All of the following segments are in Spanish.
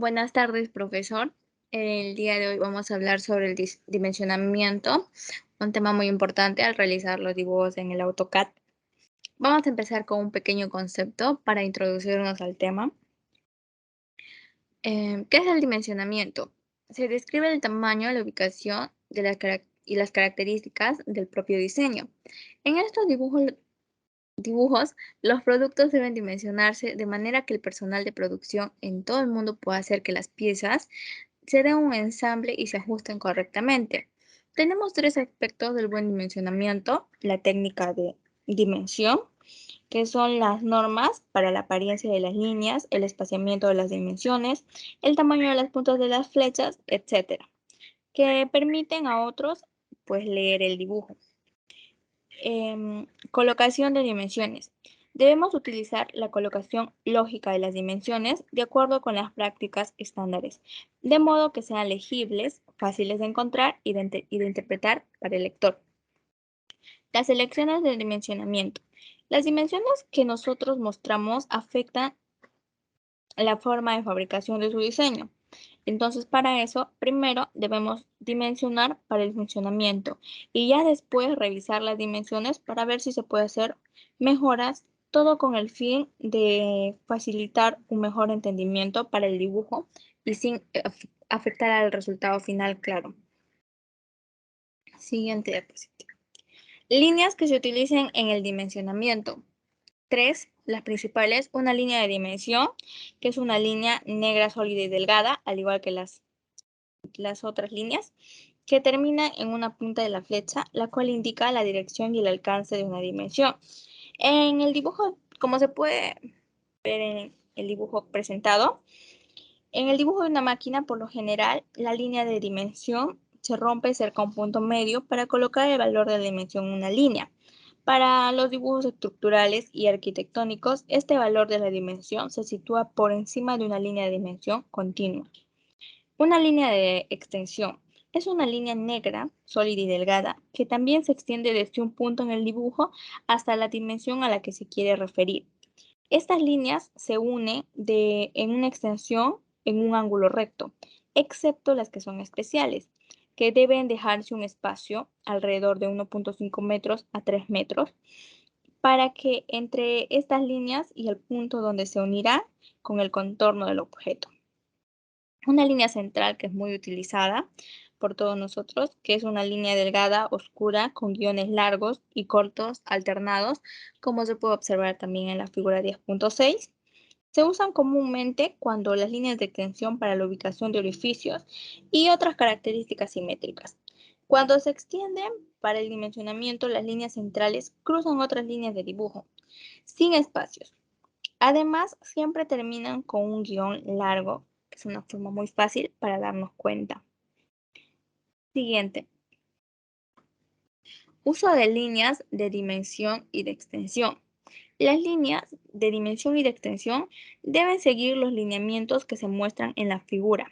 Buenas tardes, profesor. El día de hoy vamos a hablar sobre el dimensionamiento, un tema muy importante al realizar los dibujos en el AutoCAD. Vamos a empezar con un pequeño concepto para introducirnos al tema. ¿Qué es el dimensionamiento? Se describe el tamaño, la ubicación de y las características del propio diseño. En estos dibujos, los productos deben dimensionarse de manera que el personal de producción en todo el mundo pueda hacer que las piezas se den un ensamble y se ajusten correctamente. Tenemos tres aspectos del buen dimensionamiento: la técnica de dimensión, que son las normas para la apariencia de las líneas, el espaciamiento de las dimensiones, el tamaño de las puntas de las flechas, etcétera, que permiten a otros pues leer el dibujo. Colocación de dimensiones. Debemos utilizar la colocación lógica de las dimensiones de acuerdo con las prácticas estándares, de modo que sean legibles, fáciles de encontrar y de interpretar para el lector. Las selecciones del dimensionamiento. Las dimensiones que nosotros mostramos afectan la forma de fabricación de su diseño. Entonces, para eso, primero debemos dimensionar para el funcionamiento y ya después revisar las dimensiones para ver si se puede hacer mejoras, todo con el fin de facilitar un mejor entendimiento para el dibujo y sin afectar al resultado final, claro. Siguiente diapositiva. Líneas que se utilicen en el dimensionamiento. Tres, las principales: una línea de dimensión, que es una línea negra, sólida y delgada, al igual que las otras líneas, que termina en una punta de la flecha, la cual indica la dirección y el alcance de una dimensión. En el dibujo, como se puede ver en el dibujo presentado, en el dibujo de una máquina, por lo general, la línea de dimensión se rompe cerca a un punto medio para colocar el valor de la dimensión en una línea. Para los dibujos estructurales y arquitectónicos, este valor de la dimensión se sitúa por encima de una línea de dimensión continua. Una línea de extensión es una línea negra, sólida y delgada, que también se extiende desde un punto en el dibujo hasta la dimensión a la que se quiere referir. Estas líneas se unen en una extensión en un ángulo recto, excepto las que son especiales, que deben dejarse un espacio alrededor de 1,5 metros a 3 metros para que entre estas líneas y el punto donde se unirá con el contorno del objeto. Una línea central que es muy utilizada por todos nosotros, que es una línea delgada, oscura, con guiones largos y cortos alternados, como se puede observar también en la figura 10.6. Se usan comúnmente cuando las líneas de extensión para la ubicación de orificios y otras características simétricas. Cuando se extienden para el dimensionamiento, las líneas centrales cruzan otras líneas de dibujo, sin espacios. Además, siempre terminan con un guión largo, que es una forma muy fácil para darnos cuenta. Siguiente. Uso de líneas de dimensión y de extensión. Las líneas de dimensión y de extensión deben seguir los lineamientos que se muestran en la figura.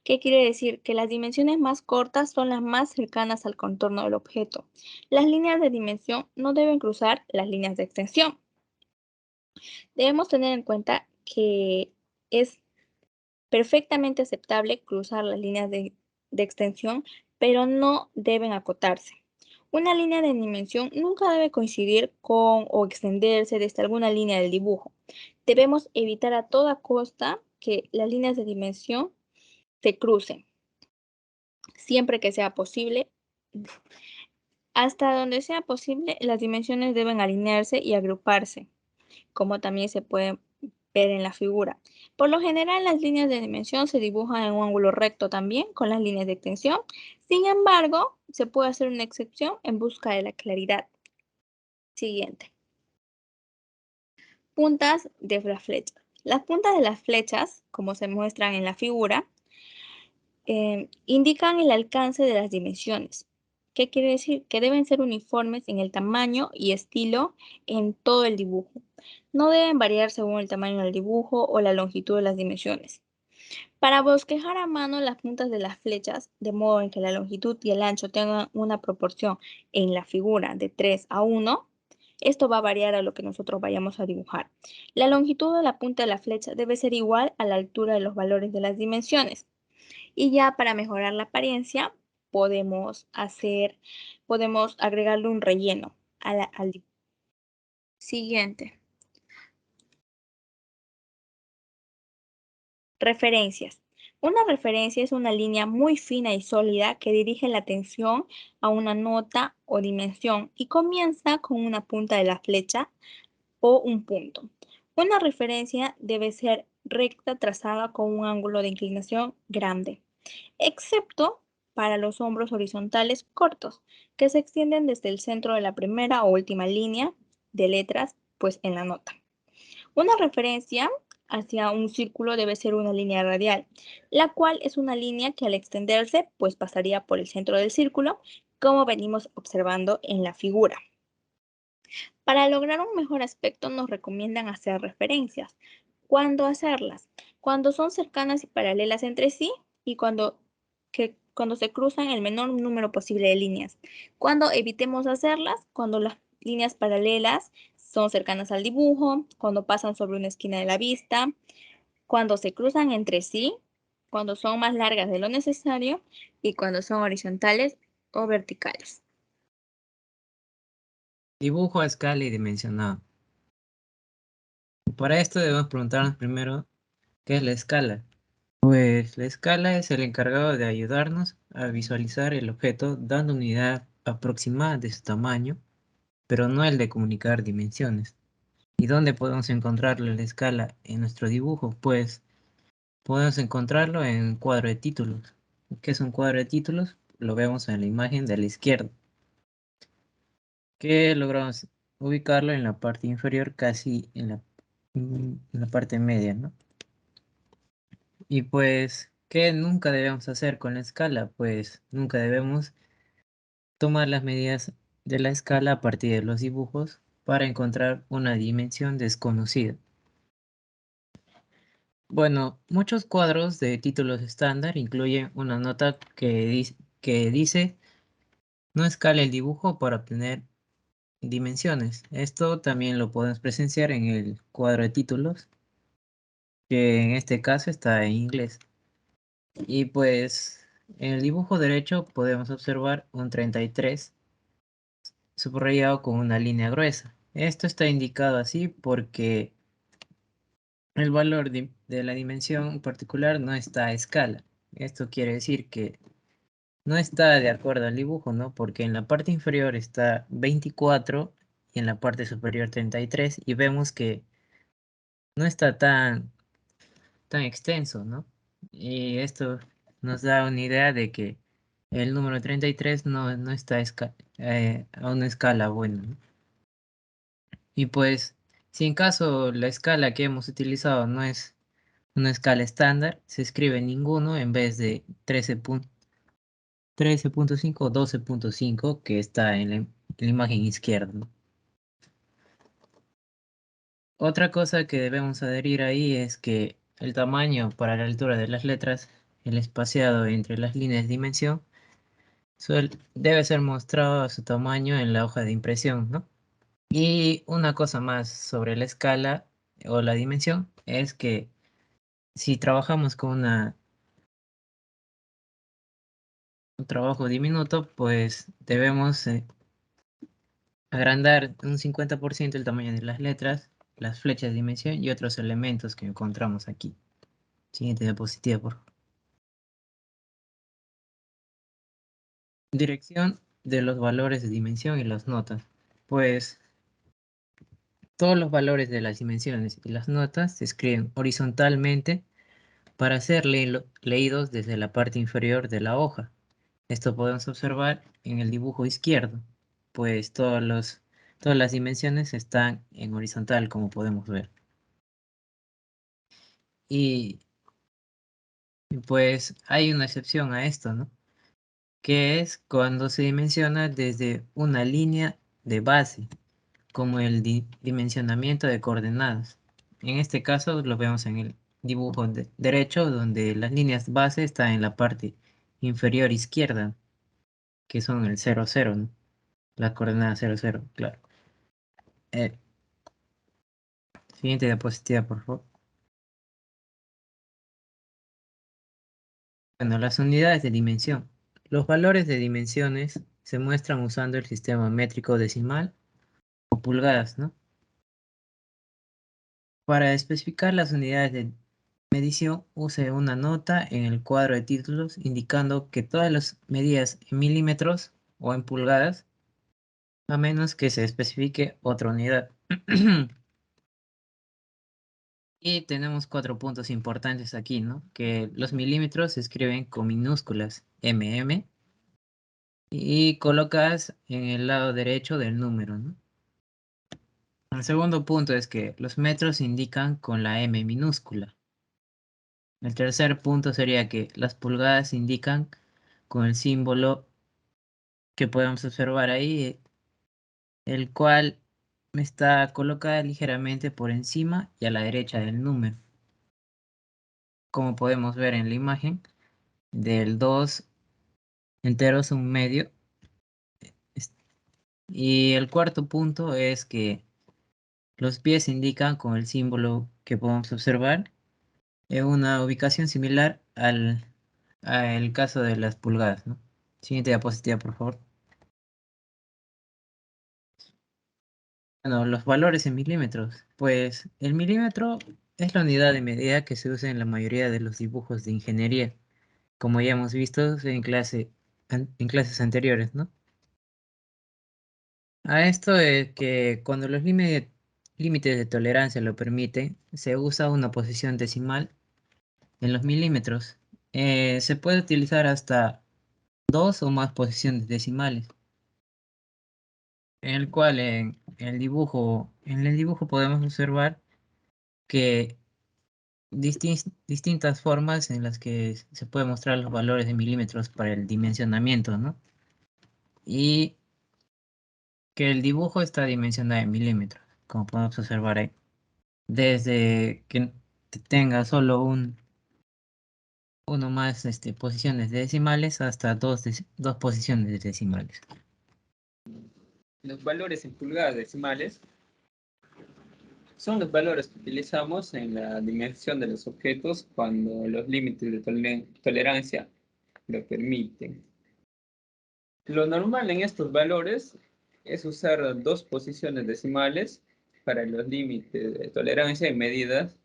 ¿Qué quiere decir? Que las dimensiones más cortas son las más cercanas al contorno del objeto. Las líneas de dimensión no deben cruzar las líneas de extensión. Debemos tener en cuenta que es perfectamente aceptable cruzar las líneas de extensión, pero no deben acotarse. Una línea de dimensión nunca debe coincidir con o extenderse desde alguna línea del dibujo. Debemos evitar a toda costa que las líneas de dimensión se crucen, siempre que sea posible. Hasta donde sea posible, las dimensiones deben alinearse y agruparse, como también se puede ver en la figura. Por lo general, las líneas de dimensión se dibujan en un ángulo recto también con las líneas de extensión. Sin embargo, se puede hacer una excepción en busca de la claridad. Siguiente. Puntas de las flechas. Las puntas de las flechas, como se muestran en la figura, indican el alcance de las dimensiones. ¿Qué quiere decir? Que deben ser uniformes en el tamaño y estilo en todo el dibujo. No deben variar según el tamaño del dibujo o la longitud de las dimensiones. Para bosquejar a mano las puntas de las flechas, de modo en que la longitud y el ancho tengan una proporción en la figura de 3:1, Esto va a variar a lo que nosotros vayamos a dibujar. La longitud de la punta de la flecha debe ser igual a la altura de los valores de las dimensiones. Y ya para mejorar la apariencia, podemos agregarle un relleno al dibujo. Siguiente. Referencias. Una referencia es una línea muy fina y sólida que dirige la atención a una nota o dimensión y comienza con una punta de la flecha o un punto. Una referencia debe ser recta trazada con un ángulo de inclinación grande, excepto para los hombros horizontales cortos, que se extienden desde el centro de la primera o última línea de letras, pues en la nota. Una referencia hacia un círculo debe ser una línea radial, la cual es una línea que al extenderse, pues pasaría por el centro del círculo, como venimos observando en la figura. Para lograr un mejor aspecto nos recomiendan hacer referencias. ¿Cuándo hacerlas? Cuando son cercanas y paralelas entre sí y cuando se cruzan el menor número posible de líneas. Cuando evitemos hacerlas, cuando las líneas paralelas son cercanas al dibujo, cuando pasan sobre una esquina de la vista, cuando se cruzan entre sí, cuando son más largas de lo necesario y cuando son horizontales o verticales. Dibujo a escala y dimensionado. Para esto debemos preguntarnos primero qué es la escala. Pues la escala es el encargado de ayudarnos a visualizar el objeto dando una idea aproximada de su tamaño, pero no el de comunicar dimensiones. ¿Y dónde podemos encontrarlo en la escala en nuestro dibujo? Pues podemos encontrarlo en un cuadro de títulos. ¿Qué es un cuadro de títulos? Lo vemos en la imagen de la izquierda, que logramos ubicarlo en la parte inferior, casi en la parte media, ¿no? Y pues, ¿qué nunca debemos hacer con la escala? Pues nunca debemos tomar las medidas de la escala a partir de los dibujos para encontrar una dimensión desconocida. Bueno, muchos cuadros de títulos estándar incluyen una nota que dice no escala el dibujo para obtener dimensiones. Esto también lo podemos presenciar en el cuadro de títulos, que en este caso está en inglés. Y pues en el dibujo derecho podemos observar un 33 subrayado con una línea gruesa. Esto está indicado así porque el valor de la dimensión particular no está a escala. Esto quiere decir que no está de acuerdo al dibujo, ¿no? Porque en la parte inferior está 24 y en la parte superior 33 y vemos que no está tan extenso, ¿no? Y esto nos da una idea de que el número 33 no está a una escala buena, ¿no? Y pues, si en caso la escala que hemos utilizado no es una escala estándar, se escribe ninguno en vez de 13.5 o 12.5 que está en la imagen izquierda, ¿no? Otra cosa que debemos adherir ahí es que el tamaño para la altura de las letras, el espaciado entre las líneas de dimensión, debe ser mostrado a su tamaño en la hoja de impresión, ¿no? Y una cosa más sobre la escala o la dimensión es que si trabajamos con un trabajo diminuto, pues debemos agrandar un 50% el tamaño de las letras, las flechas de dimensión y otros elementos que encontramos aquí. Siguiente diapositiva, por favor. Dirección de los valores de dimensión y las notas. Pues todos los valores de las dimensiones y las notas se escriben horizontalmente para ser leídos desde la parte inferior de la hoja. Esto podemos observar en el dibujo izquierdo, pues todas las dimensiones están en horizontal, como podemos ver. Y pues hay una excepción a esto, ¿no? Que es cuando se dimensiona desde una línea de base, como el dimensionamiento de coordenadas. En este caso lo vemos en el dibujo derecho, donde las líneas base están en la parte inferior izquierda, que son el 0, 0, ¿no? La coordenada 0, 0, claro. Eh, Siguiente diapositiva, por favor. Bueno, las unidades de dimensión. Los valores de dimensiones se muestran usando el sistema métrico decimal o pulgadas, ¿no? Para especificar las unidades de medición, use una nota en el cuadro de títulos indicando que todas las medidas en milímetros o en pulgadas, a menos que se especifique otra unidad. Y tenemos 4 puntos importantes aquí, ¿no? Que los milímetros se escriben con minúsculas mm y colocas en el lado derecho del número, ¿no? El segundo punto es que los metros se indican con la M minúscula. El tercer punto sería que las pulgadas se indican con el símbolo que podemos observar ahí, el cual está colocada ligeramente por encima y a la derecha del número. Como podemos ver en la imagen, del 2 enteros un medio. Y el cuarto punto es que los pies se indican con el símbolo que podemos observar en una ubicación similar al caso de las pulgadas, ¿no? Siguiente diapositiva, por favor. Bueno, los valores en milímetros. Pues el milímetro es la unidad de medida que se usa en la mayoría de los dibujos de ingeniería, como ya hemos visto en clases anteriores, ¿no? A esto es que cuando los límites de tolerancia lo permiten, se usa una posición decimal en los milímetros. Se puede utilizar hasta dos o más posiciones decimales, en el cual en el dibujo podemos observar que distintas formas en las que se puede mostrar los valores de milímetros para el dimensionamiento, ¿no? Y que el dibujo está dimensionado en milímetros, como podemos observar ahí. Desde que tenga solo uno más posiciones decimales hasta dos posiciones decimales. Los valores en pulgadas decimales son los valores que utilizamos en la dimensión de los objetos cuando los límites de tolerancia lo permiten. Lo normal en estos valores es usar dos posiciones decimales para los límites de tolerancia y medidas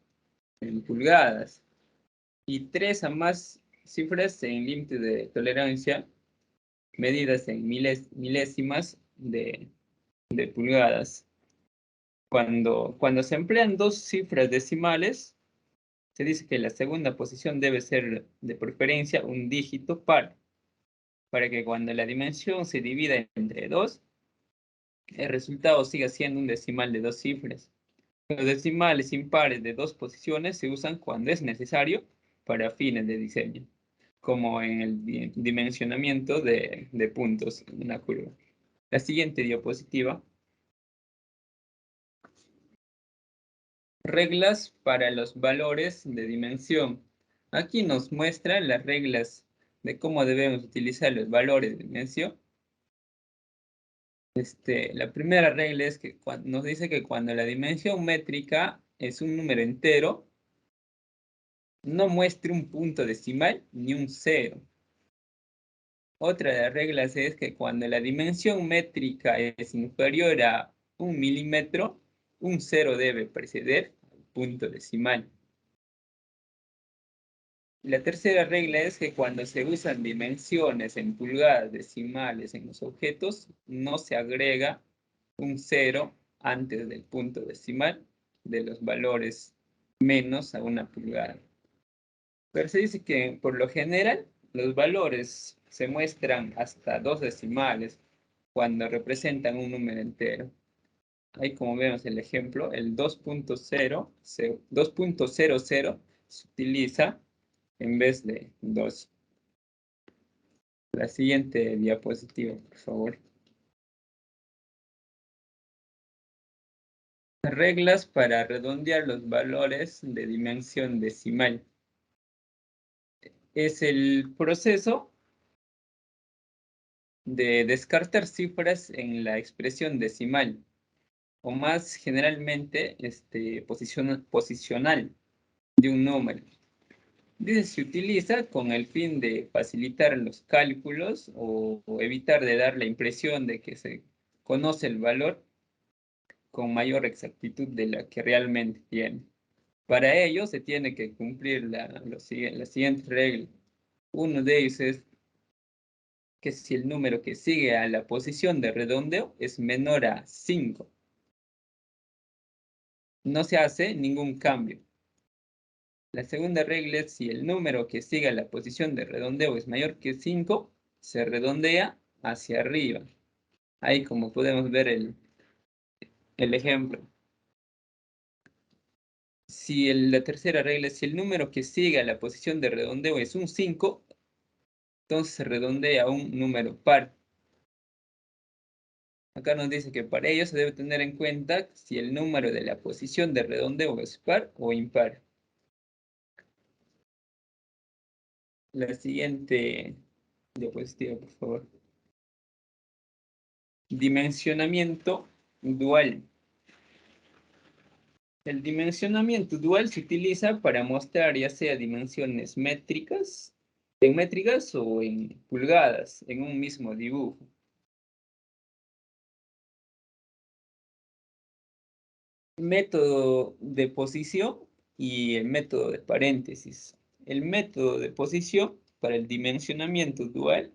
en pulgadas y tres a más cifras en límites de tolerancia medidas en milésimas de pulgadas. Cuando se emplean dos cifras decimales, se dice que la segunda posición debe ser de preferencia un dígito par, para que cuando la dimensión se divida entre dos, el resultado siga siendo un decimal de dos cifras. Los decimales impares de dos posiciones se usan cuando es necesario para fines de diseño, como en el dimensionamiento de puntos en una curva. La siguiente diapositiva. Reglas para los valores de dimensión. Aquí nos muestra las reglas de cómo debemos utilizar los valores de dimensión. La primera regla es que nos dice que cuando la dimensión métrica es un número entero, no muestre un punto decimal ni un cero. Otra de las reglas es que cuando la dimensión métrica es inferior a 1 milímetro, un cero debe preceder al punto decimal. La tercera regla es que cuando se usan dimensiones en pulgadas decimales en los objetos, no se agrega un cero antes del punto decimal de los valores menos a una pulgada. Pero se dice que por lo general los valores se muestran hasta dos decimales cuando representan un número entero. Ahí como vemos el ejemplo, el 2.00 se utiliza en vez de 2. La siguiente diapositiva, por favor. Reglas para redondear los valores de dimensión decimal. Es el proceso de descartar cifras en la expresión decimal. o más generalmente posicional de un número. Dice, se utiliza con el fin de facilitar los cálculos o evitar de dar la impresión de que se conoce el valor con mayor exactitud de la que realmente tiene. Para ello se tiene que cumplir la siguiente regla. Uno de ellos es que si el número que sigue a la posición de redondeo es menor a 5, no se hace ningún cambio. La segunda regla es si el número que sigue a la posición de redondeo es mayor que 5, se redondea hacia arriba. Ahí como podemos ver el ejemplo. Si la tercera regla es si el número que sigue a la posición de redondeo es un 5, entonces se redondea a un número par. Acá nos dice que para ello se debe tener en cuenta si el número de la posición de redondeo es par o impar. La siguiente diapositiva, por favor. Dimensionamiento dual. El dimensionamiento dual se utiliza para mostrar ya sea dimensiones métricas, en métricas o en pulgadas, en un mismo dibujo. Método de posición y el método de paréntesis. El método de posición para el dimensionamiento dual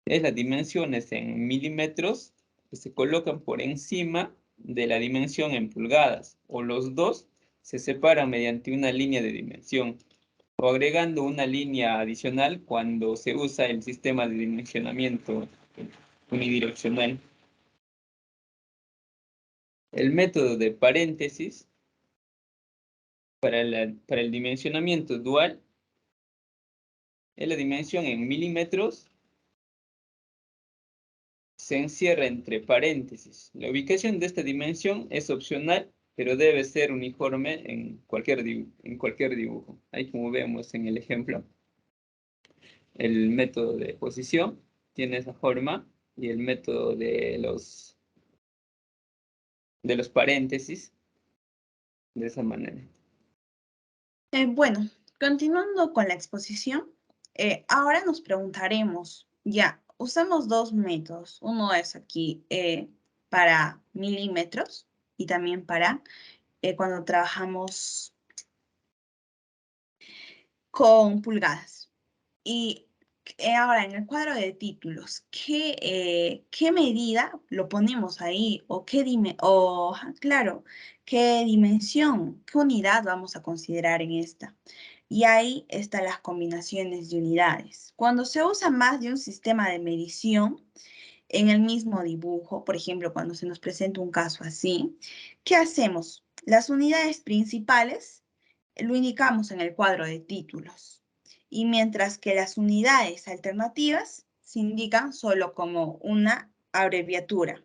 es las dimensiones en milímetros que se colocan por encima de la dimensión en pulgadas, o los dos se separan mediante una línea de dimensión, o agregando una línea adicional cuando se usa el sistema de dimensionamiento unidireccional. El método de paréntesis para el dimensionamiento dual es la dimensión en milímetros, se encierra entre paréntesis. La ubicación de esta dimensión es opcional, pero debe ser uniforme en cualquier dibujo. Ahí como vemos en el ejemplo, el método de posición tiene esa forma y el método de los paréntesis de esa manera. Bueno, continuando con la exposición, ahora nos preguntaremos, ya, usamos dos métodos. Uno es aquí para milímetros y también para cuando trabajamos con pulgadas. Y ahora en el cuadro de títulos, ¿qué medida lo ponemos ahí? ¿O claro, qué dimensión, qué unidad vamos a considerar en esta? Y ahí están las combinaciones de unidades. Cuando se usa más de un sistema de medición en el mismo dibujo, por ejemplo, cuando se nos presenta un caso así, ¿qué hacemos? Las unidades principales lo indicamos en el cuadro de títulos. Y mientras que las unidades alternativas se indican solo como una abreviatura.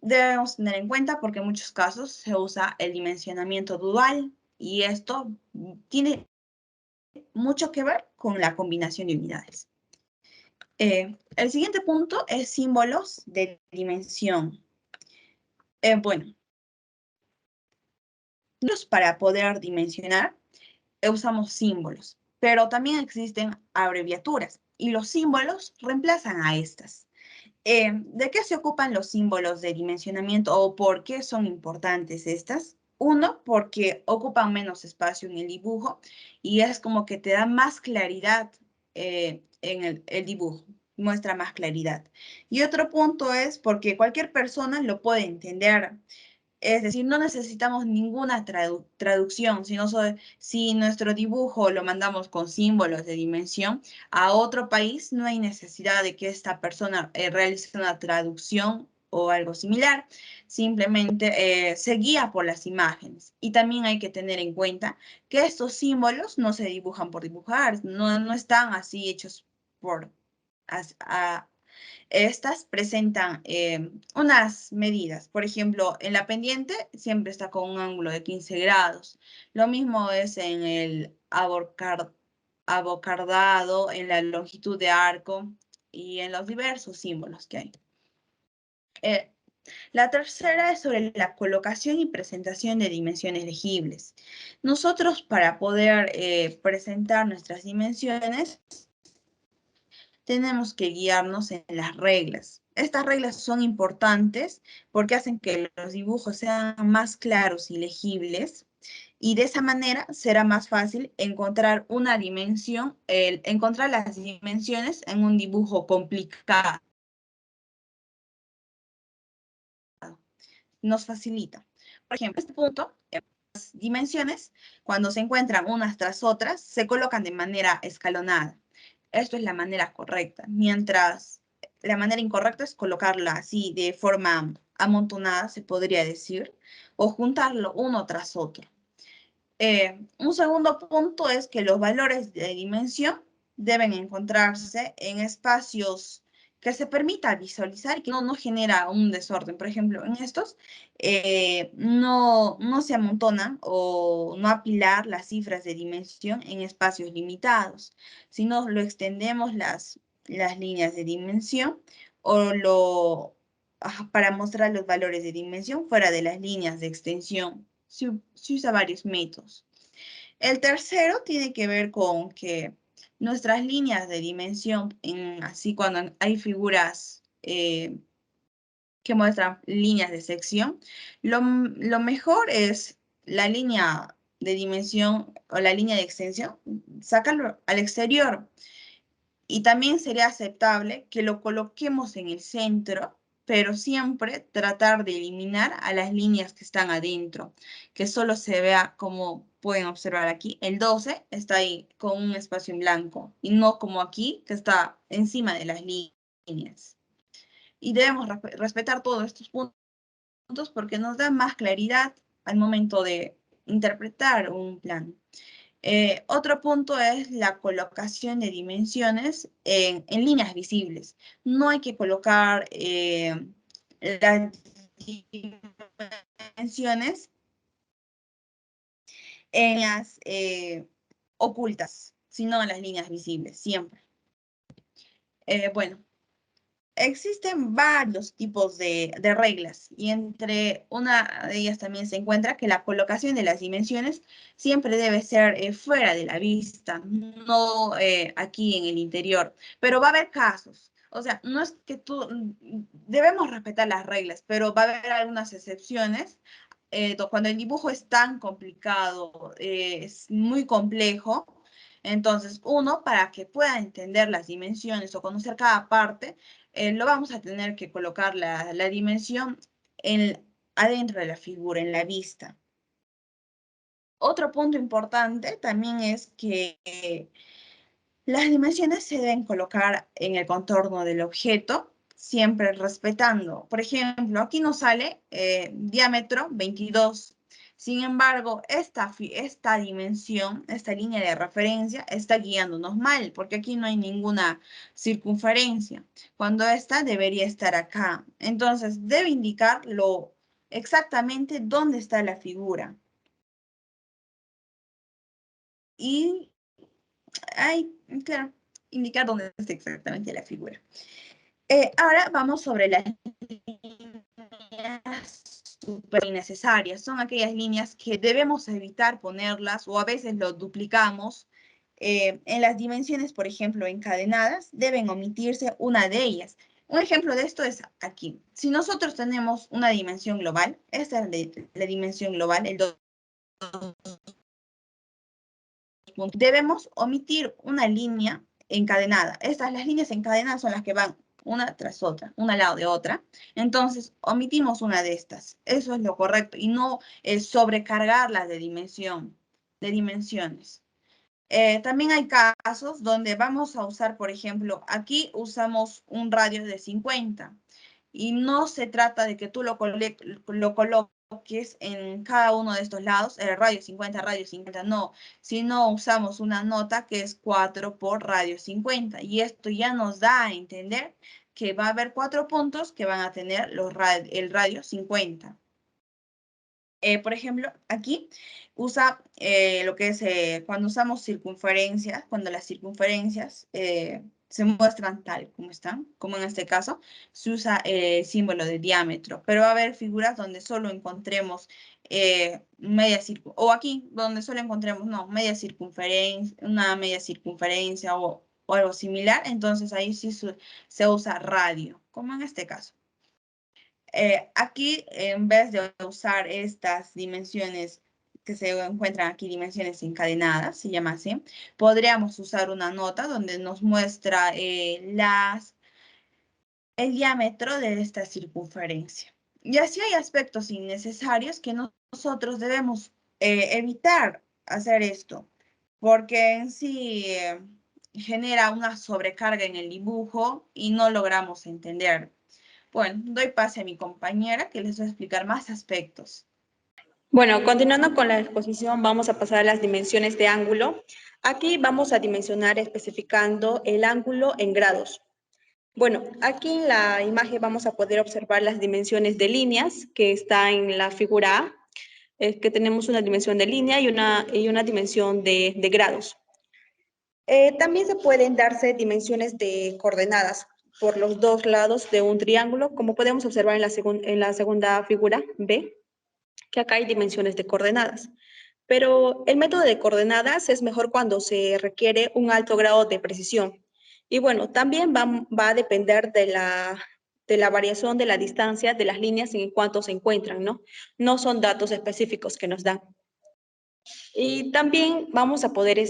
Debemos tener en cuenta porque en muchos casos se usa el dimensionamiento dual y esto tiene mucho que ver con la combinación de unidades. El siguiente punto es símbolos de dimensión. Bueno, para poder dimensionar usamos símbolos, pero también existen abreviaturas y los símbolos reemplazan a estas. ¿De qué se ocupan los símbolos de dimensionamiento o por qué son importantes estas? Uno, porque ocupan menos espacio en el dibujo y es como que te da más claridad en el dibujo, muestra más claridad. Y otro punto es porque cualquier persona lo puede entender. Es decir, no necesitamos ninguna traducción, sino si nuestro dibujo lo mandamos con símbolos de dimensión a otro país, no hay necesidad de que esta persona realice una traducción o algo similar. Simplemente se guía por las imágenes. Y también hay que tener en cuenta que estos símbolos no se dibujan por dibujar, no están así hechos por... Estas presentan unas medidas. Por ejemplo, en la pendiente siempre está con un ángulo de 15 grados. Lo mismo es en el abocardado, en la longitud de arco y en los diversos símbolos que hay. La tercera es sobre la colocación y presentación de dimensiones legibles. Nosotros, para poder presentar nuestras dimensiones, tenemos que guiarnos en las reglas. Estas reglas son importantes porque hacen que los dibujos sean más claros y legibles, y de esa manera será más fácil encontrar una dimensión, encontrar las dimensiones en un dibujo complicado. Nos facilita. Por ejemplo, este punto, las dimensiones, cuando se encuentran unas tras otras, se colocan de manera escalonada. Esto es la manera correcta, mientras la manera incorrecta es colocarla así de forma amontonada, se podría decir, o juntarlo uno tras otro. Un segundo punto es que los valores de dimensión deben encontrarse en espacios que se permita visualizar y que no genera un desorden. Por ejemplo, en estos no se amontonan o no apilar las cifras de dimensión en espacios limitados, sino lo extendemos las líneas de dimensión para mostrar los valores de dimensión fuera de las líneas de extensión. Se usa varios métodos. El tercero tiene que ver con que nuestras líneas de dimensión, así cuando hay figuras que muestran líneas de sección, lo mejor es la línea de dimensión o la línea de extensión, sacarlo al exterior. Y también sería aceptable que lo coloquemos en el centro, pero siempre tratar de eliminar a las líneas que están adentro, que solo se vea, como pueden observar aquí, el 12 está ahí con un espacio en blanco, y no como aquí, que está encima de las líneas. Y debemos respetar todos estos puntos porque nos da más claridad al momento de interpretar un plan. Otro punto es la colocación de dimensiones en líneas visibles. No hay que colocar las dimensiones en líneas ocultas, sino en las líneas visibles, siempre. Bueno, existen varios tipos de reglas y entre una de ellas también se encuentra que la colocación de las dimensiones siempre debe ser fuera de la vista, no aquí en el interior, pero va a haber casos. O sea, no es que debemos respetar las reglas, pero va a haber algunas excepciones. Cuando el dibujo es tan complicado, es muy complejo, entonces uno, para que pueda entender las dimensiones o conocer cada parte, lo vamos a tener que colocar la dimensión adentro de la figura, en la vista. Otro punto importante también es que las dimensiones se deben colocar en el contorno del objeto, siempre respetando. Por ejemplo, aquí nos sale diámetro 22. Sin embargo, esta dimensión, esta línea de referencia, está guiándonos mal, porque aquí no hay ninguna circunferencia, cuando esta debería estar acá. Entonces, debe indicar exactamente dónde está la figura. Y claro, indicar dónde está exactamente la figura. Ahora vamos sobre las líneas súper innecesarias. Son aquellas líneas que debemos evitar ponerlas o a veces lo duplicamos. En las dimensiones, por ejemplo, encadenadas, deben omitirse una de ellas. Un ejemplo de esto es aquí. Si nosotros tenemos una dimensión global, esta es la dimensión global, el 2. Debemos omitir una línea encadenada. Las líneas encadenadas son las que van una tras otra, una al lado de otra. Entonces, omitimos una de estas. Eso es lo correcto y no sobrecargarlas de dimensiones. También hay casos donde vamos a usar, por ejemplo, aquí usamos un radio de 50 y no se trata de que tú lo coloques en cada uno de estos lados, el radio 50, no, sino usamos una nota que es 4 por radio 50 y esto ya nos da a entender que va a haber 4 puntos que van a tener el radio 50. Por ejemplo, aquí usa lo que es cuando usamos circunferencias, cuando las circunferencias se muestran tal como están, como en este caso, se usa el símbolo de diámetro, pero va a haber figuras donde solo encontremos media circunferencia, o aquí donde solo encontremos, no, media circunferencia, una media circunferencia o algo similar, entonces ahí sí se usa radio, como en este caso. Aquí, en vez de usar estas dimensiones que se encuentran aquí, dimensiones encadenadas, se llama así, podríamos usar una nota donde nos muestra el diámetro de esta circunferencia. Y así hay aspectos innecesarios que nosotros debemos evitar hacer esto, porque en sí genera una sobrecarga en el dibujo y no logramos entender. Bueno, doy pase a mi compañera que les va a explicar más aspectos. Bueno, continuando con la exposición, vamos a pasar a las dimensiones de ángulo. Aquí vamos a dimensionar especificando el ángulo en grados. Bueno, aquí en la imagen vamos a poder observar las dimensiones de líneas que está en la figura A, que tenemos una dimensión de línea y una dimensión de grados. También se pueden darse dimensiones de coordenadas por los dos lados de un triángulo, como podemos observar en la segunda figura B, que acá hay dimensiones de coordenadas. Pero el método de coordenadas es mejor cuando se requiere un alto grado de precisión. Y bueno, también va a depender de la variación de la distancia de las líneas en cuanto se encuentran, ¿no? No son datos específicos que nos dan. Y también vamos a poder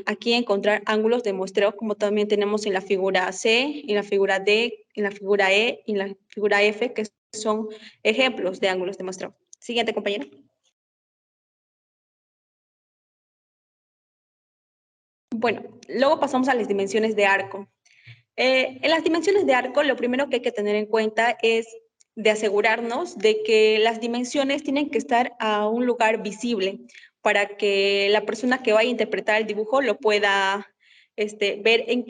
aquí encontrar ángulos de muestreo, como también tenemos en la figura C, en la figura D, en la figura E y en la figura F, que son ejemplos de ángulos de muestreo. Siguiente, compañero. Bueno, luego pasamos a las dimensiones de arco. En las dimensiones de arco, lo primero que hay que tener en cuenta es de asegurarnos de que las dimensiones tienen que estar a un lugar visible para que la persona que vaya a interpretar el dibujo lo pueda ver en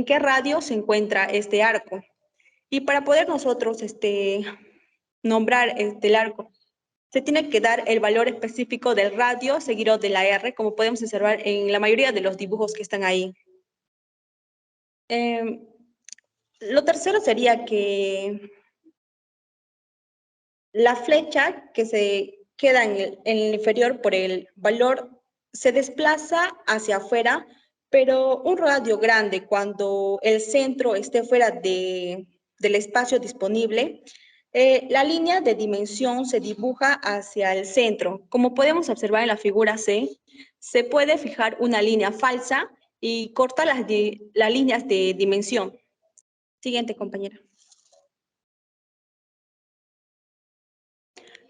qué radio se encuentra este arco. Y para poder nosotros nombrar el arco, se tiene que dar el valor específico del radio seguido de la R, como podemos observar en la mayoría de los dibujos que están ahí. Lo tercero sería que la flecha que se queda en el inferior por el valor se desplaza hacia afuera, pero un radio grande cuando el centro esté fuera del espacio disponible, la línea de dimensión se dibuja hacia el centro. Como podemos observar en la figura C, se puede fijar una línea falsa y corta las líneas de dimensión. Siguiente, compañera.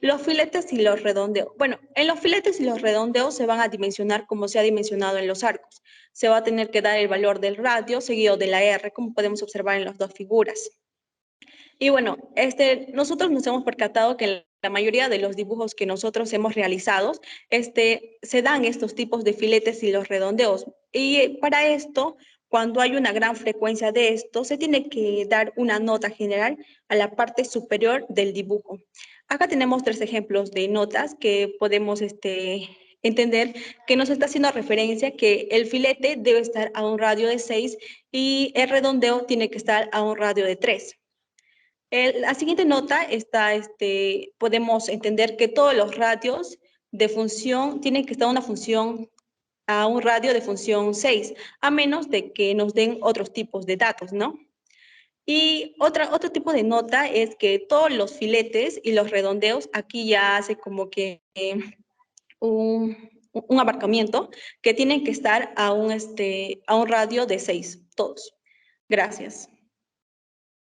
Los filetes y los redondeos. Bueno, en los filetes y los redondeos se van a dimensionar como se ha dimensionado en los arcos. Se va a tener que dar el valor del radio seguido de la R, como podemos observar en las dos figuras. Y bueno, nosotros nos hemos percatado que la mayoría de los dibujos que nosotros hemos realizado, se dan estos tipos de filetes y los redondeos. Y para esto, cuando hay una gran frecuencia de esto, se tiene que dar una nota general a la parte superior del dibujo. Acá tenemos 3 ejemplos de notas que podemos entender que nos está haciendo referencia que el filete debe estar a un radio de 6 y el redondeo tiene que estar a un radio de 3. La siguiente nota está, podemos entender que todos los radios de función tienen que estar a un radio de función 6, a menos de que nos den otros tipos de datos, ¿no? Y otro tipo de nota es que todos los filetes y los redondeos, aquí ya hace como que un abarcamiento, que tienen que estar a un radio de 6, todos. Gracias.